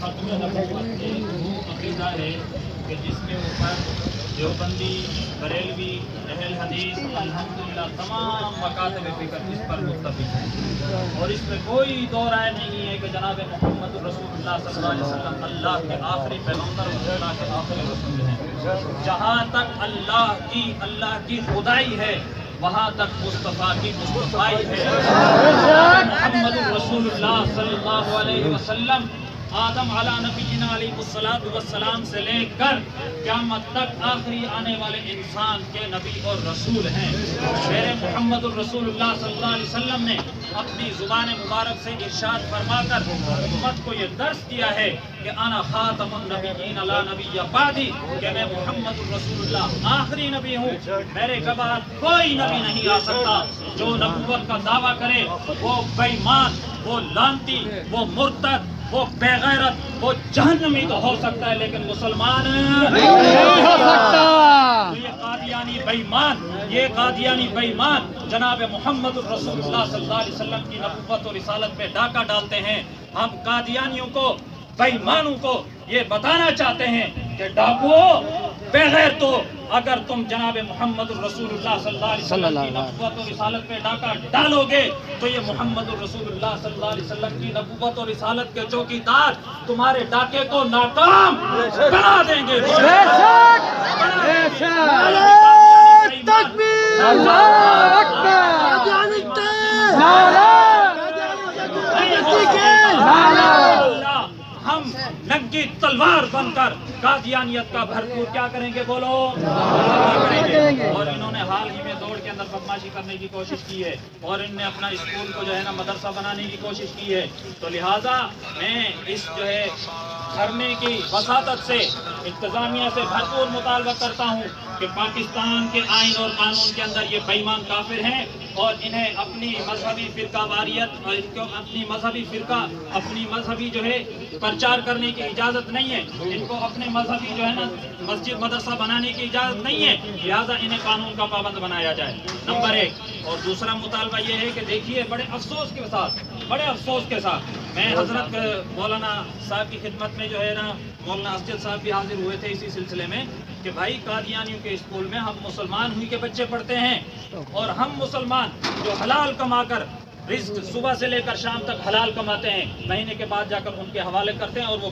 ختم نبوت ایک وہ عقیدہ ہے کہ جس کے اوپر دیوبندی، بریلوی، اہل حدیث الحمدللہ تمام مکاتب فکر اس پر متفق ہیں، اور اس میں کوئی دو رائے نہیں ہے کہ جناب محمد رسول اللہ صلی اللہ علیہ وسلم اللہ کے آخری پیغمبر اور اللہ کے آخری رسول ہیں۔ جہاں تک اللہ کی خدائی ہے وہاں تک مصطفیٰ کی مصطفائی ہے۔ محمد رسول اللہ صلی اللہ علیہ وسلم آدم علی نبینا علیہ الصلوۃ والسلام سے لے کر قیامت تک آخری آنے والے انسان کے نبی اور رسول ہیں۔ میرے محمد الرسول اللہ صلی اللہ علیہ وسلم نے اپنی زبان مبارک سے ارشاد فرما کر امت کو یہ درس دیا ہے کہ انا خاتم النبیین لا نبی بعدی، کہ میں محمد الرسول اللہ آخری نبی ہوں، میرے کے بعد کوئی نبی نہیں آ سکتا۔ جو نبوت کا دعویٰ کرے وہ بے ایمان، وہ لعنتی، وہ مرتد، وہ بے غیرت، وہ جہنمی تو ہو سکتا ہے لیکن مسلمان نہیں ہو سکتا۔ یہ قادیانی بے ایمان جناب محمد الرسول اللہ صلی اللہ علیہ وسلم کی نبوت اور رسالت پہ ڈاکہ ڈالتے ہیں۔ ہم قادیانیوں کو، بے ایمانوں کو یہ بتانا چاہتے ہیں کہ ڈاکو بے غیر تو اگر تم جناب محمد الرسول اللہ صلی اللہ علیہ وسلم کی نبوت اور رسالت پہ ڈاکہ ڈالو گے تو یہ محمد الرسول اللہ صلی اللہ علیہ وسلم کی نبوت اور رسالت کے چوکیدار تمہارے ڈاکے کو ناکام بنا دیں گے۔ ہم ننگی تلوار بن کر قادیانیت کا بھرپور کیا کریں گے؟ بولو کریں گے۔ اور انہوں نے حال ہی میں دوڑ کے اندر بدماشی کرنے کی کوشش کی ہے، اور ان نے اپنا اسکول کو جو ہے نا مدرسہ بنانے کی کوشش کی ہے۔ تو لہٰذا میں اس جو ہے دھرنے کی وساطت سے انتظامیہ سے بھرپور مطالبہ کرتا ہوں کہ پاکستان کے آئین اور قانون کے اندر یہ بے ایمان کافر ہیں، اور انہیں اپنی مذہبی فرقہ واریت اور اپنی مذہبی فرقہ اپنی مذہبی جو ہے پرچار کرنے کی اجازت نہیں ہے، ان کو اپنے مذہبی جو ہے نا مسجد مدرسہ بنانے کی اجازت نہیں ہے، لہٰذا انہیں قانون کا پابند بنایا جائے، نمبر ایک۔ اور دوسرا مطالبہ یہ ہے کہ دیکھیے بڑے افسوس کے ساتھ میں حضرت مولانا صاحب کی خدمت میں جو ہے نا مولانا اسجد صاحب بھی حاضر ہوئے تھے اسی سلسلے میں کہ بھائی قادیانیوں کے اسکول میں ہم مسلمان ہوئی کے بچے پڑھتے ہیں، اور ہم مسلمان جو حلال کما کر رزق صبح سے لے کر شام تک حلال کماتے ہیں، مہینے کے بعد جا کر ان کے حوالے کرتے ہیں، اور وہ